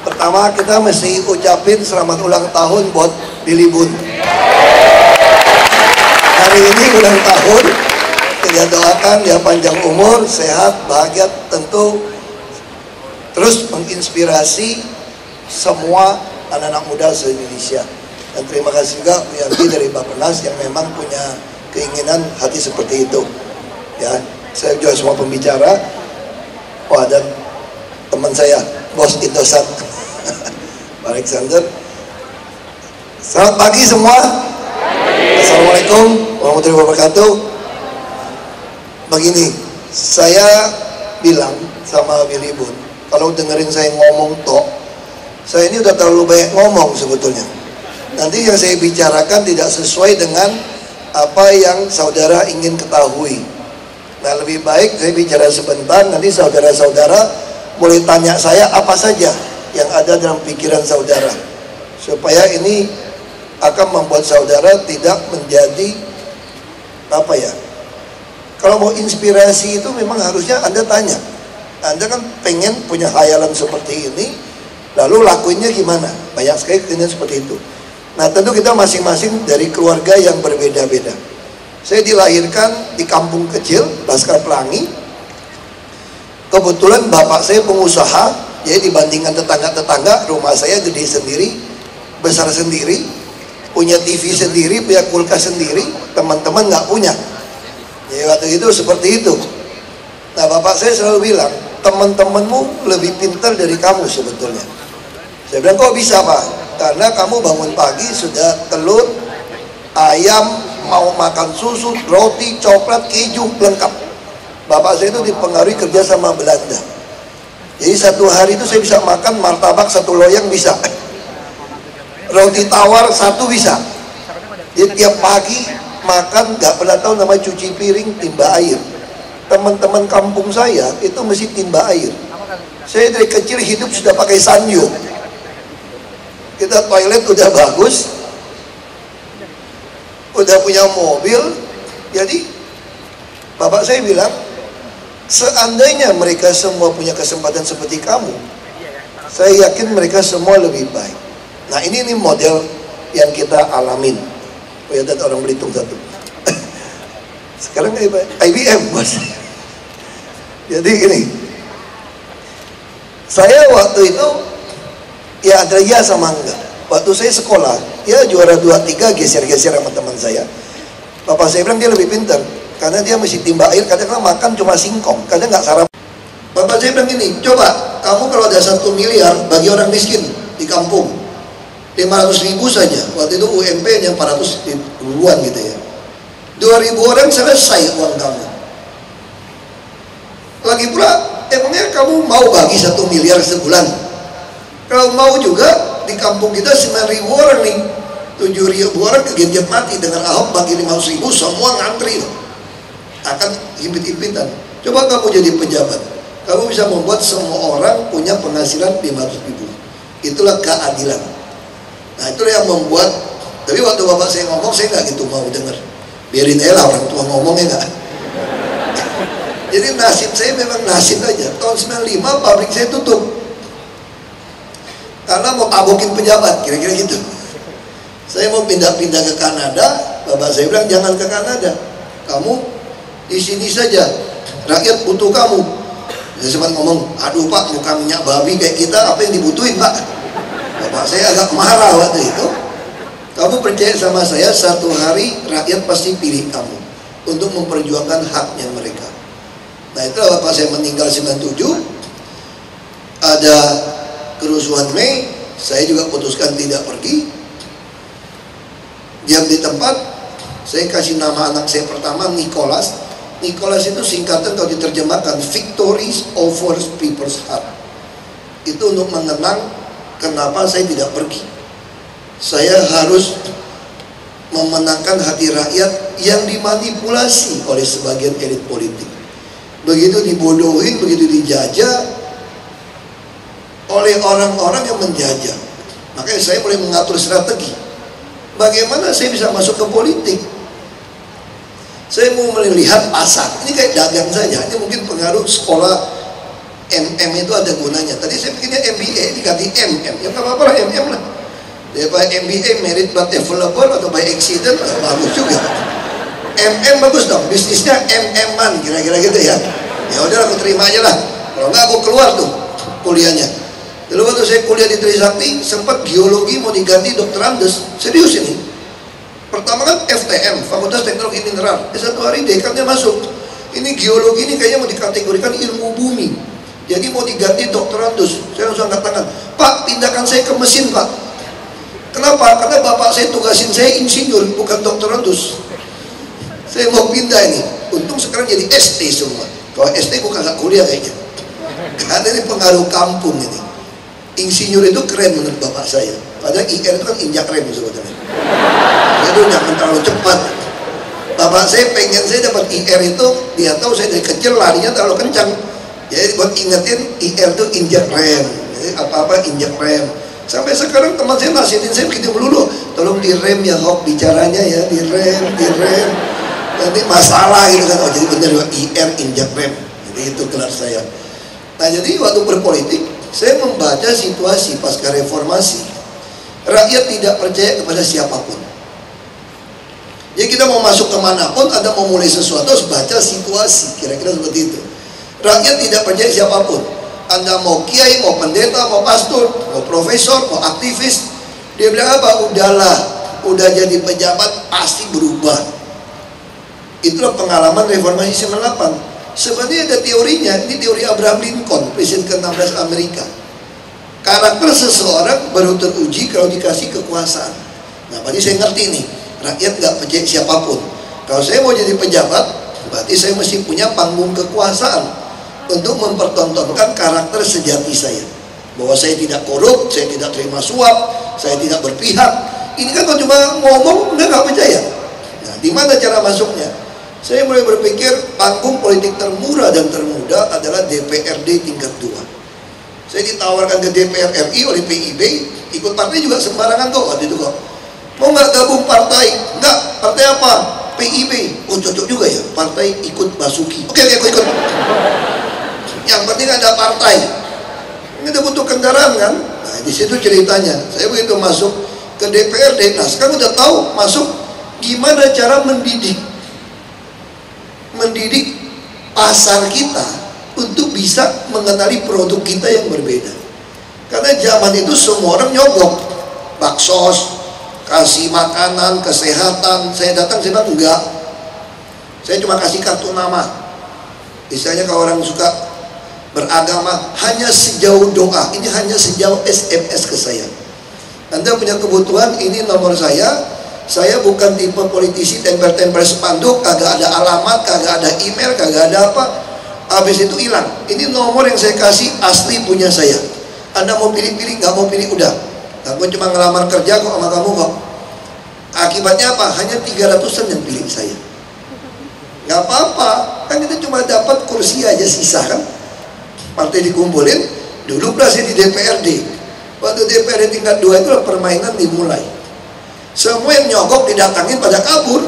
Pertama kita mesti ucapin selamat ulang tahun buat Billy Boon. Hari ini ulang tahun. Kita doakan dia panjang umur, sehat, bahagia, tentu terus menginspirasi semua anak-anak muda se-Indonesia. Dan terima kasih juga Bu Yanti dari Bappenas yang memang punya keinginan hati seperti itu. Ya, saya juga semua pembicara. Wah, dan teman saya, Bos Indosat, Pak Alexander. Selamat pagi semua. Assalamualaikum warahmatullahi wabarakatuh. Begini, saya bilang sama Billy Boon, kalau dengerin saya ngomong tok, saya ini udah terlalu banyak ngomong sebetulnya. Nanti yang saya bicarakan tidak sesuai dengan apa yang saudara ingin ketahui. Nah, lebih baik saya bicara sebentar, nanti saudara-saudara boleh tanya saya apa saja yang ada dalam pikiran saudara, supaya ini akan membuat saudara tidak menjadi apa ya, kalau mau inspirasi itu memang harusnya Anda tanya. Anda kan pengen punya khayalan seperti ini, lalu lakuinnya gimana? Banyak sekali keinginan seperti itu. Nah, tentu kita masing-masing dari keluarga yang berbeda-beda. Saya dilahirkan di kampung kecil, Laskar Pelangi. Kebetulan bapak saya pengusaha, jadi dibandingkan tetangga-tetangga, rumah saya gede sendiri, besar sendiri, punya TV sendiri, punya kulkas sendiri, teman-teman nggak punya. Jadi waktu itu seperti itu. Nah, bapak saya selalu bilang, teman-temanmu lebih pintar dari kamu sebetulnya. Saya bilang, kok bisa Pak? Karena kamu bangun pagi sudah telur, ayam, mau makan susu, roti, coklat, keju, lengkap. Bapak saya itu dipengaruhi kerja sama Belanda. Jadi satu hari itu saya bisa makan martabak satu loyang bisa. Roti tawar satu bisa. Jadi tiap pagi makan nggak pernah tahu namanya cuci piring, timba air. Teman-teman kampung saya itu mesti timba air. Saya dari kecil hidup sudah pakai sanyo. Kita toilet udah bagus, udah punya mobil. Jadi bapak saya bilang, seandainya mereka semua punya kesempatan seperti kamu, saya yakin mereka semua lebih baik. Nah, ini model yang kita alamin. Oh ya, ada orang Belitung satu. Sekarang IBM bos. Jadi gini, saya waktu itu ya ada ya sama enggak. Waktu saya sekolah, ya juara 2-3 geser-geser sama teman saya. Bapak saya bilang dia lebih pintar karena dia mesti timba air, kadang-kadang makan cuma singkong, kadang nggak sarapan. Bapak saya bilang gini, coba kamu kalau ada 1 miliar bagi orang miskin di kampung, 500.000 saja. Waktu itu UMP yang 400 ribuan gitu ya. 2.000 orang selesai uang kamu. Lagi pula, emangnya kamu mau bagi 1 miliar sebulan? Kalau mau juga, di kampung kita 9.000 orang nih, 7.000 orang kegenjat mati dengan Ahok bagi 500.000, semua ngantri loh. Akan himpit-himpitan. Coba kamu jadi pejabat, kamu bisa membuat semua orang punya penghasilan 500.000. Itulah keadilan. Nah, itulah yang membuat. Tapi waktu bapak saya ngomong, saya nggak gitu mau dengar. Biarin aja lah orang tua ngomongnya nggak. Jadi nasib saya memang nasib aja. Tahun 95 pabrik saya tutup karena mau tabokin pejabat, kira-kira gitu. Saya mau pindah-pindah ke Kanada, bapak saya bilang jangan ke Kanada, kamu di sini saja, rakyat butuh kamu. Saya sempat ngomong, aduh Pak, muka minyak babi kayak kita, apa yang dibutuhin Pak? Bapak saya agak marah waktu itu. Kamu percaya sama saya, satu hari rakyat pasti pilih kamu untuk memperjuangkan haknya mereka. Nah, itulah bapak saya meninggal 97. Ada kerusuhan Mei, saya juga putuskan tidak pergi, diam di tempat. Saya kasih nama anak saya pertama Nicholas. Nicholas itu singkatan kalau diterjemahkan Victories over People's Heart. Itu untuk mengenang kenapa saya tidak pergi. Saya harus memenangkan hati rakyat yang dimanipulasi oleh sebagian elit politik. Begitu dibodohin, begitu dijajah oleh orang-orang yang menjajah. Makanya saya mulai mengatur strategi. Bagaimana saya bisa masuk ke politik? Saya mau melihat pasar. Ini kayak dagang saja. Ini mungkin pengaruh sekolah MM itu ada gunanya. Tadi saya pikirnya MBA diganti MM, ya nggak apa-apa lah, MM lah. Daripada MBA, merit but available, atau by accident, bagus juga. MM bagus dong, bisnisnya MM-an, kira-kira gitu ya. Ya udah aku terima aja lah. Kalau nggak aku keluar tuh kuliahnya. Dulu waktu saya kuliah di Trisakti, sempat geologi mau diganti dokterandes. Serius ini. Pertama kan FTM, Fakultas Teknologi Mineral. Satu hari dekannya masuk. Ini geologi ini kayaknya mau dikategorikan ilmu bumi. Jadi mau diganti dokterandes. Saya langsung angkat tangan. Pak, pindahkan saya ke mesin, Pak. Kenapa? Karena bapak saya tugasin saya insinyur, bukan dokterandes. Saya mau pindah ini. Untung sekarang jadi ST semua. Kalau ST gue kagak kuliah kayaknya. Karena ini pengaruh kampung ini. Insinyur itu keren menurut bapak saya. Padahal IR itu kan injak rem sebetulnya. Itu jangan terlalu cepat. Bapak saya pengen saya dapat IR itu, dia tahu saya dari kecil larinya terlalu kencang. Jadi buat ingetin IR itu injak rem. Jadi apa-apa injak rem. Sampai sekarang teman saya nasihatin saya begitu melulu. Tolong direm ya Hok bicaranya ya, direm. Nanti masalah gitu kan. Oh jadi benar IR injak rem. Jadi itu gelar saya. Nah jadi waktu berpolitik saya membaca situasi pasca reformasi. Rakyat tidak percaya kepada siapapun. Jadi kita mau masuk kemanapun, Anda mau mulai sesuatu harus baca situasi. Kira-kira seperti itu. Rakyat tidak percaya siapapun. Anda mau kiai, mau pendeta, mau pastor, mau profesor, mau aktivis, dia bilang apa? Udahlah, udah jadi pejabat pasti berubah. Itulah pengalaman reformasi 98. Sebenarnya ada teorinya, ini teori Abraham Lincoln, presiden ke-16 Amerika. Karakter seseorang baru teruji kalau dikasih kekuasaan. Nah, berarti saya ngerti nih, rakyat nggak percaya siapapun. Kalau saya mau jadi pejabat, berarti saya mesti punya panggung kekuasaan untuk mempertontonkan karakter sejati saya. Bahwa saya tidak korup, saya tidak terima suap, saya tidak berpihak. Ini kan kalau cuma ngomong, udah nggak percaya. Nah, di mana cara masuknya? Saya mulai berpikir panggung politik termurah dan termuda adalah DPRD tingkat 2. Saya ditawarkan ke DPR RI oleh PIB, ikut partai juga sembarangan kok waktu itu kok. Mau nggak gabung partai? Nggak. Partai apa? PIB. Oh cocok juga ya, partai ikut Basuki. Oke, aku ikut. Yang penting ada partai. Ini udah butuh kendaraan kan? Nah di situ ceritanya. Saya begitu masuk ke DPRD. Nah sekarang udah tahu masuk gimana cara mendidik pasar kita untuk bisa mengenali produk kita yang berbeda. Karena zaman itu semua orang nyogok, baksos, kasih makanan, kesehatan. Saya datang, saya bilang enggak. Saya cuma kasih kartu nama. Misalnya kalau orang suka beragama, hanya sejauh doa. Ini hanya sejauh SMS ke saya. Anda punya kebutuhan, ini nomor saya. Saya bukan tipe politisi tempel-tempel spanduk, kagak ada alamat, kagak ada email, kagak ada apa. Habis itu hilang. Ini nomor yang saya kasih asli punya saya. Anda mau pilih-pilih, nggak mau pilih udah. Aku cuma ngelamar kerja kok sama kamu kok. Akibatnya apa? Hanya 300-an yang pilih saya. Nggak apa-apa, kan kita cuma dapat kursi aja sisa kan. Partai dikumpulin, dulu berhasil di DPRD. Waktu DPRD tingkat 2 itu permainan dimulai. Semua yang nyogok didatangin pada kabur.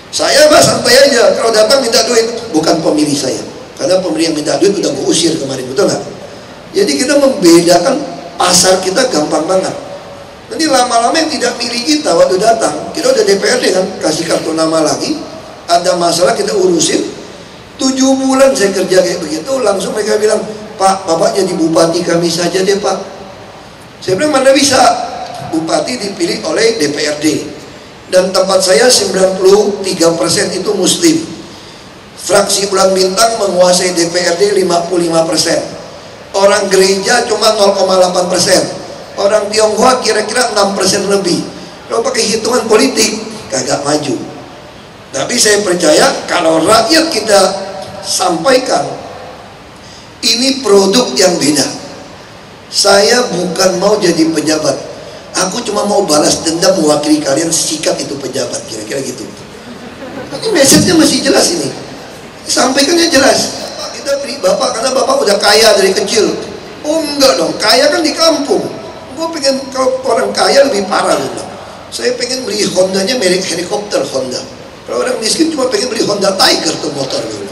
Saya mah santai aja, kalau datang minta duit, bukan pemilih saya. Karena pemberi yang minta duit udah gue usir kemarin, betul nggak? Jadi kita membedakan pasar kita gampang banget. Nanti lama-lama yang tidak milih kita waktu datang, kita udah DPRD kan, kasih kartu nama lagi, ada masalah kita urusin. 7 bulan saya kerja kayak begitu, langsung mereka bilang, Pak, Bapak jadi bupati kami saja deh Pak. Saya bilang mana bisa, bupati dipilih oleh DPRD. Dan tempat saya 93% itu muslim. Fraksi Bulan Bintang menguasai DPRD 55%. Orang gereja cuma 0,8%. Orang Tionghoa kira-kira 6% lebih. Kalau pakai hitungan politik, kagak maju. Tapi saya percaya kalau rakyat kita sampaikan, ini produk yang beda. Saya bukan mau jadi pejabat. Aku cuma mau balas dendam mewakili kalian, sikat itu pejabat. Kira-kira gitu. Ini message-nya masih jelas ini. Sampaikannya jelas. Pak, kita beri Bapak karena Bapak udah kaya dari kecil. Oh enggak dong, kaya kan di kampung. Gue pengen, kalau orang kaya lebih parah gitu. Saya pengen beli Hondanya merek helikopter Honda. Kalau orang miskin cuma pengen beli Honda Tiger tuh motor gitu.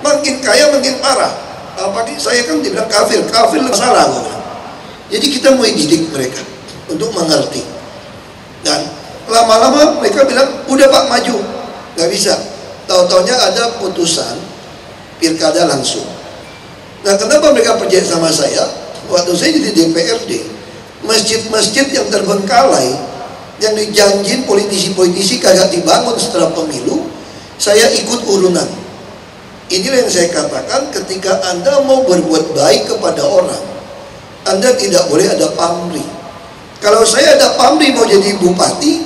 Makin kaya makin parah. Apalagi saya kan dibilang kafir salah gue bilang. Jadi kita mau didik mereka untuk mengerti. Dan lama-lama mereka bilang, udah Pak maju. Gak bisa. Tahu-taunya ada putusan pilkada langsung. Nah, kenapa mereka percaya sama saya? Waktu saya jadi DPRD, masjid-masjid yang terbengkalai, yang dijanjin politisi-politisi kagak dibangun setelah pemilu, saya ikut urunan. Inilah yang saya katakan, ketika Anda mau berbuat baik kepada orang, Anda tidak boleh ada pamrih. Kalau saya ada pamrih mau jadi bupati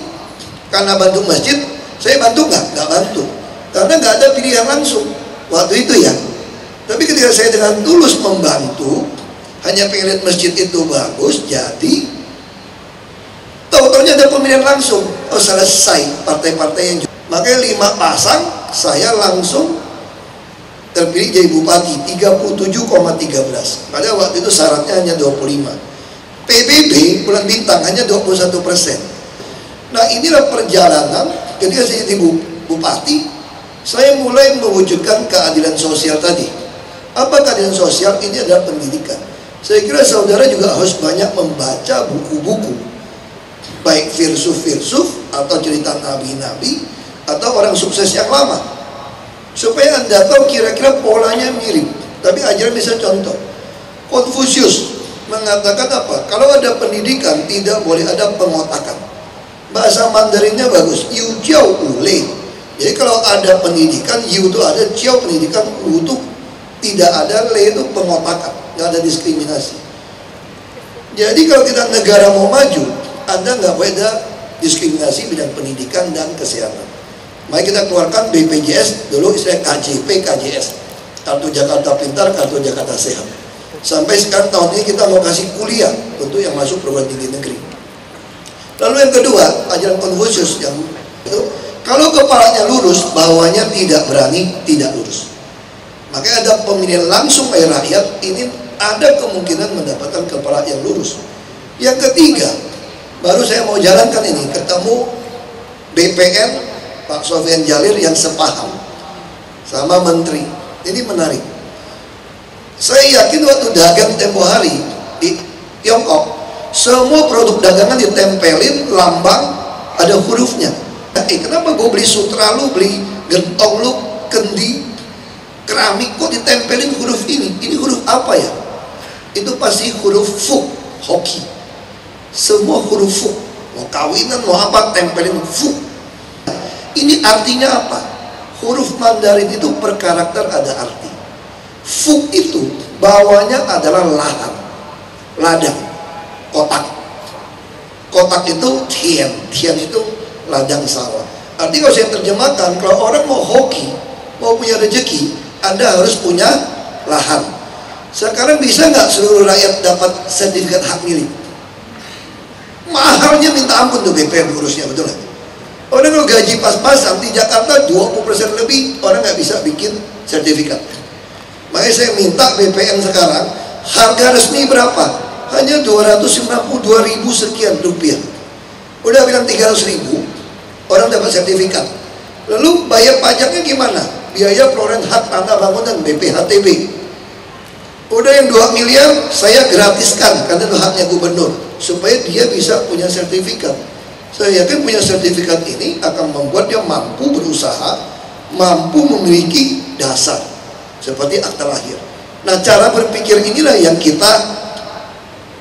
karena bantu masjid, saya bantu nggak bantu, karena nggak ada pilihan langsung waktu itu ya. Tapi ketika saya dengan tulus membantu, hanya pengen lihat masjid itu bagus, jadi tahu-taunya ada pemilihan langsung. Oh, selesai partai-partai yang makanya 5 pasang, saya langsung terpilih jadi bupati 37,13. Padahal waktu itu syaratnya hanya 25. PBB bulan bintang hanya 21%. Nah, inilah perjalanan ketika saya jadi bupati, saya mulai mewujudkan keadilan sosial tadi. Apa keadilan sosial? Ini adalah pendidikan. Saya kira saudara juga harus banyak membaca buku-buku, baik filsuf-filsuf atau cerita nabi-nabi atau orang sukses yang lama, supaya Anda tahu kira-kira polanya mirip. Tapi ajaran bisa contoh. Konfusius mengatakan apa? Kalau ada pendidikan tidak boleh ada pengotakan. Bahasa Mandarinnya bagus, yu jiao wu lei. Jadi kalau ada pendidikan, yu itu ada, jiao pendidikan, wu itu tidak ada, lei itu pengotakan, nggak ada diskriminasi. Jadi kalau kita negara mau maju, Anda nggak boleh ada diskriminasi bidang pendidikan dan kesehatan. Mari kita keluarkan BPJS, dulu istilah KJP, KJS, Kartu Jakarta Pintar, Kartu Jakarta Sehat. Sampai sekarang tahun ini kita mau kasih kuliah untuk yang masuk perguruan tinggi negeri. Lalu yang kedua, ajaran Konfusius yang itu, kalau kepalanya lurus, bawahnya tidak berani, tidak lurus. Makanya ada pemilihan langsung oleh rakyat, ini ada kemungkinan mendapatkan kepala yang lurus. Yang ketiga, baru saya mau jalankan ini, ketemu BPN Pak Sofyan Jalil yang sepaham sama menteri. Ini menarik. Saya yakin waktu dagang tempo hari di Tiongkok, semua produk dagangan ditempelin lambang ada hurufnya. Kenapa gue beli sutra lu, beli gentong lu, kendi, keramik, kok ditempelin huruf ini? Ini huruf apa ya? Itu pasti huruf Fu, hoki. Semua huruf Fu, mau kawinan, mau apa, tempelin Fu. Ini artinya apa? Huruf Mandarin itu per karakter ada arti. Fu itu bawahnya adalah lahan, ladang, kotak. Kotak itu tian, tian itu ladang sawah. Artinya kalau saya terjemahkan, kalau orang mau hoki, mau punya rezeki, Anda harus punya lahan. Sekarang bisa nggak seluruh rakyat dapat sertifikat hak milik? Mahalnya minta ampun tuh BPN urusnya, betul nggak? Orang kalau gaji pas-pasan di Jakarta 20% lebih, orang nggak bisa bikin sertifikat. Makanya saya minta BPN sekarang harga resmi berapa? Hanya 292.000 sekian rupiah. Udah bilang 300.000, orang dapat sertifikat. Lalu bayar pajaknya gimana? Biaya perolehan hak tanah bangunan BPHTB. Udah yang 2 miliar saya gratiskan karena itu haknya gubernur, supaya dia bisa punya sertifikat. Saya yakin punya sertifikat ini akan membuat dia mampu berusaha, mampu memiliki dasar seperti akta lahir. Nah, cara berpikir inilah yang kita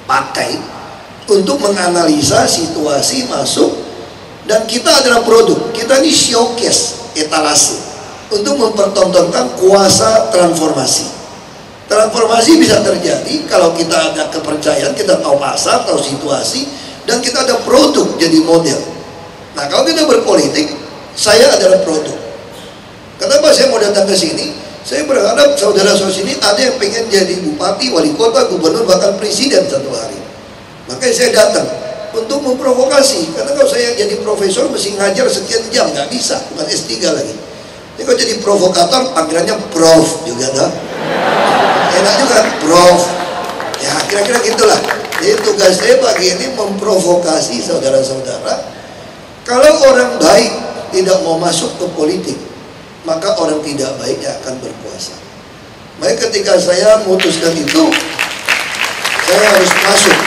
pakai untuk menganalisa situasi masuk, dan kita adalah produk. Kita ini showcase, etalase untuk mempertontonkan kuasa transformasi. Transformasi bisa terjadi kalau kita ada kepercayaan, kita tahu pasar, tahu situasi, dan kita ada produk jadi model. Nah, kalau kita berpolitik, saya adalah produk. Kenapa saya mau datang ke sini? Saya berharap saudara-saudara sini ada yang pengen jadi bupati, wali kota, gubernur, bahkan presiden satu hari. Makanya saya datang untuk memprovokasi. Karena kalau saya jadi profesor mesti ngajar sekian jam, nggak bisa, bukan S3 lagi. Jadi kalau jadi provokator, panggilannya prof juga dah. Enak juga, prof. Ya kira-kira gitulah. Jadi tugas saya pagi ini memprovokasi saudara-saudara. Kalau orang baik tidak mau masuk ke politik, maka orang tidak baik yang akan berkuasa. Makanya ketika saya memutuskan itu, saya harus masuk.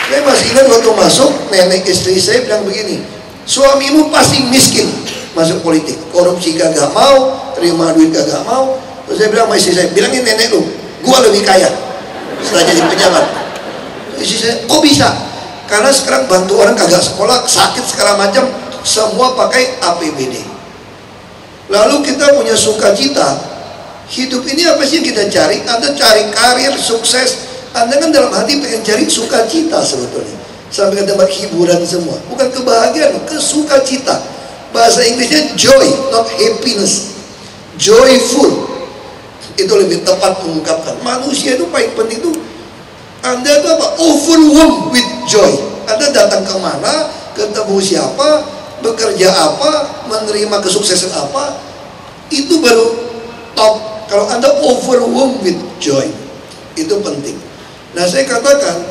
Saya masih ingat waktu masuk, nenek istri saya bilang begini, suamimu pasti miskin masuk politik, korupsi kagak mau, terima duit kagak mau. Terus saya bilang sama istri saya, bilangin nenek lu, gua lebih kaya setelah jadi pejabat. Istri saya, kok bisa? Karena sekarang bantu orang kagak sekolah, sakit segala macam, semua pakai APBD. Lalu kita punya sukacita, hidup ini apa sih yang kita cari? Anda cari karir, sukses, Anda kan dalam hati pengen cari sukacita sebetulnya. Sampai ke tempat hiburan semua, bukan kebahagiaan, kesukacita. Bahasa Inggrisnya joy, not happiness. Joyful, itu lebih tepat mengungkapkan. Manusia itu paling penting itu, Anda itu apa? Overwhelmed with joy. Anda datang kemana, ketemu siapa, bekerja apa, menerima kesuksesan apa, itu baru top. Kalau Anda overwhelmed with joy, itu penting. Nah, saya katakan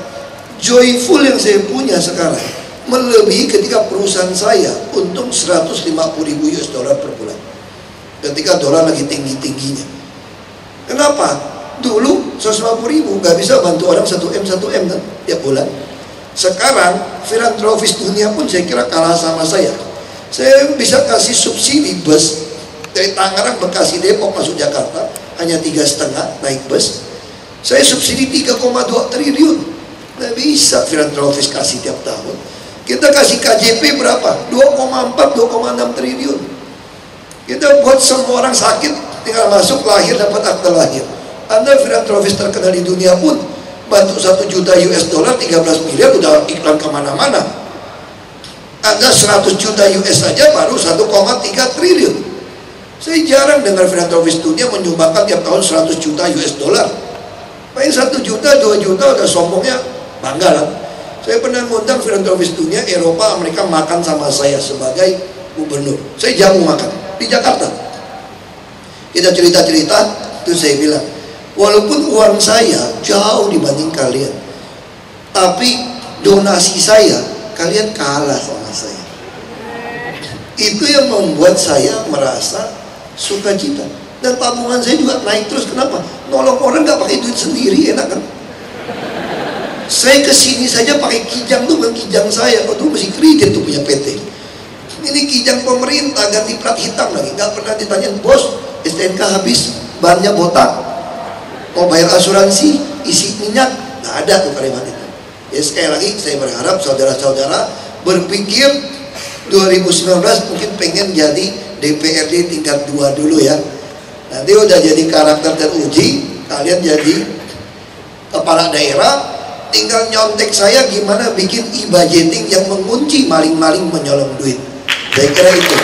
joyful yang saya punya sekarang melebihi ketika perusahaan saya untung 150.000 US dollar per bulan ketika dolar lagi tinggi-tingginya. Kenapa? Dulu 150.000 nggak bisa bantu orang 1M kan tiap bulan. Sekarang filantropis dunia pun saya kira kalah sama saya. Saya bisa kasih subsidi bus dari Tangerang, Bekasi, Depok masuk Jakarta hanya 3,5 naik bus. Saya subsidi 3,2 triliun. Nggak bisa filantropis kasih tiap tahun. Kita kasih KJP berapa? 2,4, 2,6 triliun. Kita buat semua orang sakit tinggal masuk lahir dapat akte lahir. Anda filantropis terkenal di dunia pun bantu 1 juta US dollar 13 miliar udah iklan kemana-mana. Anda 100 juta US saja baru 1,3 triliun. Saya jarang dengar filantropis dunia menyumbangkan tiap tahun 100 juta US dollar. Paling 1 juta, 2 juta udah sombongnya bangga lah. Saya pernah ngundang filantropis dunia Eropa, Amerika makan sama saya sebagai gubernur. Saya jamu makan di Jakarta. Kita cerita-cerita, itu saya bilang, walaupun uang saya jauh dibanding kalian, tapi donasi saya, kalian kalah sama saya. Itu yang membuat saya merasa sukacita. Dan tabungan saya juga naik terus. Kenapa? Nolong orang nggak pakai duit sendiri, enak kan? Saya kesini saja pakai kijang tuh, bukan kijang saya. Waktu masih kredit tuh punya PT. Ini kijang pemerintah, ganti plat hitam lagi. Nggak pernah ditanyain, bos, STNK habis, bannya botak, mau bayar asuransi, isi minyak, nggak ada tuh kalimat itu. Ya sekali lagi saya berharap saudara-saudara berpikir 2019 mungkin pengen jadi DPRD tingkat 2 dulu ya. Nanti udah jadi karakter teruji, kalian jadi kepala daerah, tinggal nyontek saya gimana bikin e-budgeting yang mengunci maling-maling menyolong duit. Saya kira itu.